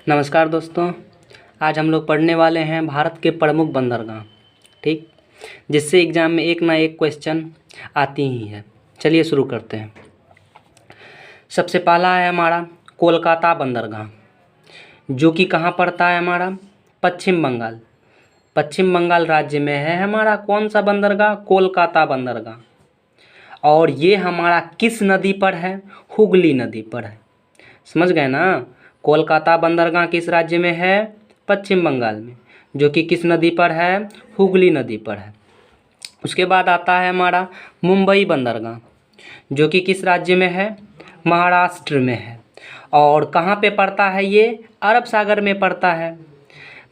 नमस्कार दोस्तों, आज हम लोग पढ़ने वाले हैं भारत के प्रमुख बंदरगाह। ठीक, जिससे एग्ज़ाम में एक ना एक क्वेश्चन आती ही है। चलिए शुरू करते हैं। सबसे पहला है हमारा कोलकाता बंदरगाह, जो कि कहाँ पड़ता है हमारा? पश्चिम बंगाल। पश्चिम बंगाल राज्य में है हमारा कौन सा बंदरगाह? कोलकाता बंदरगाह। और ये हमारा किस नदी पर है? हुगली नदी पर है। समझ गए ना? कोलकाता बंदरगाह किस राज्य में है? पश्चिम बंगाल में, जो कि किस नदी पर है? हुगली नदी पर है। उसके बाद आता है हमारा मुंबई बंदरगाह, जो कि किस राज्य में है? महाराष्ट्र में है। और कहाँ पे पड़ता है ये? अरब सागर में पड़ता है।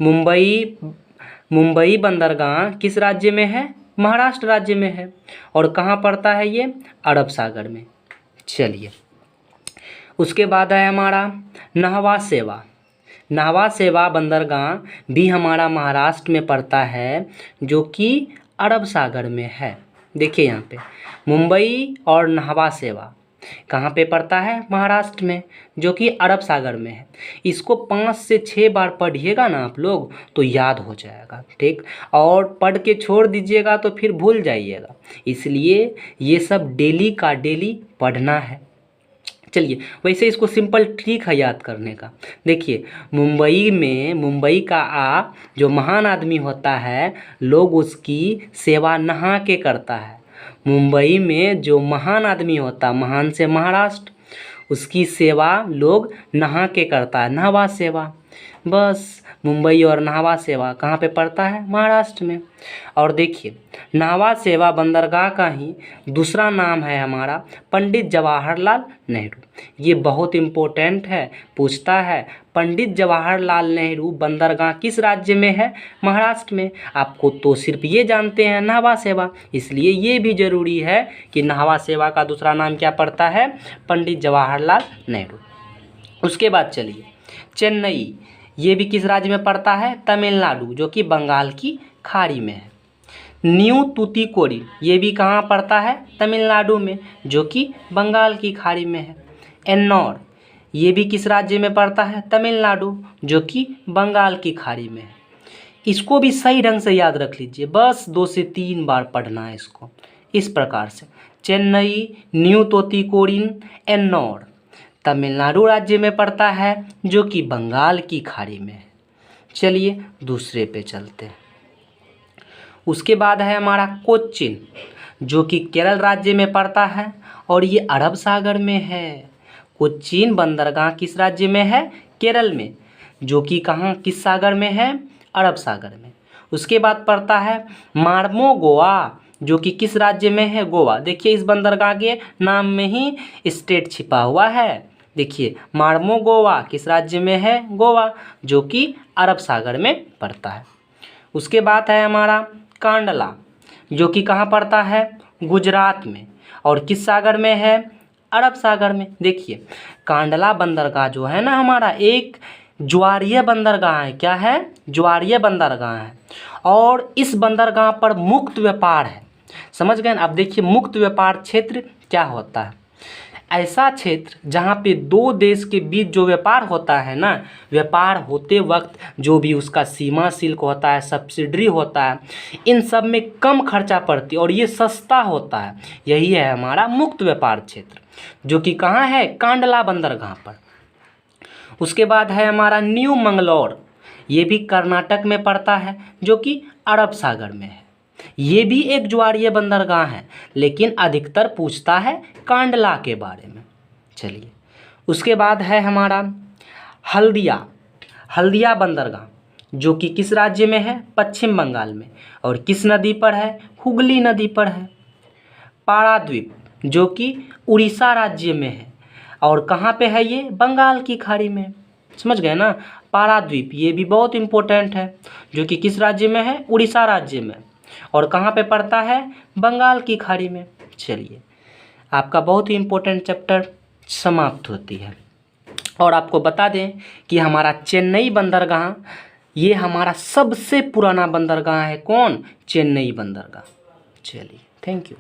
मुंबई बंदरगाह किस राज्य में है? महाराष्ट्र राज्य में है। और कहाँ पड़ता है ये? अरब सागर में। चलिए, उसके बाद है हमारा न्हावा शेवा। न्हावा शेवा बंदरगाह भी हमारा महाराष्ट्र में पड़ता है, जो कि अरब सागर में है। देखिए यहाँ पे मुंबई और न्हावा शेवा कहाँ पे पड़ता है? महाराष्ट्र में, जो कि अरब सागर में है। इसको 5 से 6 बार पढ़िएगा ना आप लोग तो याद हो जाएगा। ठीक, और पढ़ के छोड़ दीजिएगा तो फिर भूल जाइएगा। इसलिए ये सब डेली का डेली पढ़ना है। चलिए, वैसे इसको सिंपल ट्रिक है याद करने का। देखिए, मुंबई का जो महान आदमी होता है, लोग उसकी सेवा नहा के करता है। मुंबई में जो महान आदमी होता, महान से महाराष्ट्र, उसकी सेवा लोग नहा के करता है, न्हावा शेवा। बस, मुंबई और न्हावा शेवा कहाँ पे पड़ता है? महाराष्ट्र में। और देखिए, न्हावा शेवा बंदरगाह का ही दूसरा नाम है हमारा पंडित जवाहरलाल नेहरू। ये बहुत इम्पोर्टेंट है, पूछता है पंडित जवाहरलाल नेहरू बंदरगाह किस राज्य में है? महाराष्ट्र में। आपको तो सिर्फ ये जानते हैं न्हावा शेवा, इसलिए ये भी ज़रूरी है कि न्हावा शेवा का दूसरा नाम क्या पड़ता है? पंडित जवाहरलाल नेहरू। उसके बाद चलिए, चेन्नई, ये भी किस राज्य में पड़ता है? तमिलनाडु, जो कि बंगाल की खाड़ी में है। न्यू तूतीकोरिन, ये भी कहाँ पड़ता है? तमिलनाडु में, जो कि बंगाल की खाड़ी में है। एन्नौर, ये भी किस राज्य में पड़ता है? तमिलनाडु, जो कि बंगाल की खाड़ी में है। इसको भी सही ढंग से याद रख लीजिए, बस 2 से 3 बार पढ़ना है इसको। इस प्रकार से चेन्नई, न्यू तूतीकोरिन, एन्नौर तमिलनाडु राज्य में पड़ता है, जो कि बंगाल की खाड़ी में है। चलिए दूसरे पे चलते हैं। उसके बाद है हमारा कोच्चिन, जो कि केरल राज्य में पड़ता है और ये अरब सागर में है। कोच्चिन बंदरगाह किस राज्य में है? केरल में, जो कि कहाँ किस सागर में है? अरब सागर में। उसके बाद पड़ता है मार्मोगोआ, जो कि किस राज्य में है? गोवा। देखिए, इस बंदरगाह के नाम में ही स्टेट छिपा हुआ है। देखिए, मार्मोगोआ किस राज्य में है? गोवा, जो कि अरब सागर में पड़ता है। उसके बाद है हमारा कांडला, जो कि कहाँ पड़ता है? गुजरात में। और किस सागर में है? अरब सागर में। देखिए, कांडला बंदरगाह जो है ना हमारा, एक ज्वारीय बंदरगाह है। क्या है? ज्वारीय बंदरगाह है। और इस बंदरगाह पर मुक्त व्यापार है। समझ गए ना? अब देखिए, मुक्त व्यापार क्षेत्र क्या होता है? ऐसा क्षेत्र जहाँ पे 2 देश के बीच जो व्यापार होता है ना, व्यापार होते वक्त जो भी उसका सीमा शुल्क होता है, सब्सिडी होता है, इन सब में कम खर्चा पड़ती है और ये सस्ता होता है। यही है हमारा मुक्त व्यापार क्षेत्र, जो कि कहाँ है? कांडला बंदरगाह पर। उसके बाद है हमारा न्यू मंगलौर, ये भी कर्नाटक में पड़ता है, जो कि अरब सागर में है। ये भी एक ज्वारीय बंदरगाह है, लेकिन अधिकतर पूछता है कांडला के बारे में। चलिए, उसके बाद है हमारा हल्दिया बंदरगाह, जो कि किस राज्य में है? पश्चिम बंगाल में। और किस नदी पर है? हुगली नदी पर है। पाराद्वीप, जो कि उड़ीसा राज्य में है। और कहाँ पे है ये? बंगाल की खाड़ी में। समझ गए ना? पाराद्वीप ये भी बहुत इम्पोर्टेंट है, जो कि किस राज्य में है? उड़ीसा राज्य में। और कहाँ पे पड़ता है? बंगाल की खाड़ी में। चलिए, आपका बहुत ही इम्पोर्टेंट चैप्टर समाप्त होती है। और आपको बता दें कि हमारा चेन्नई बंदरगाह ये हमारा सबसे पुराना बंदरगाह है। कौन? चेन्नई बंदरगाह। चलिए, थैंक यू।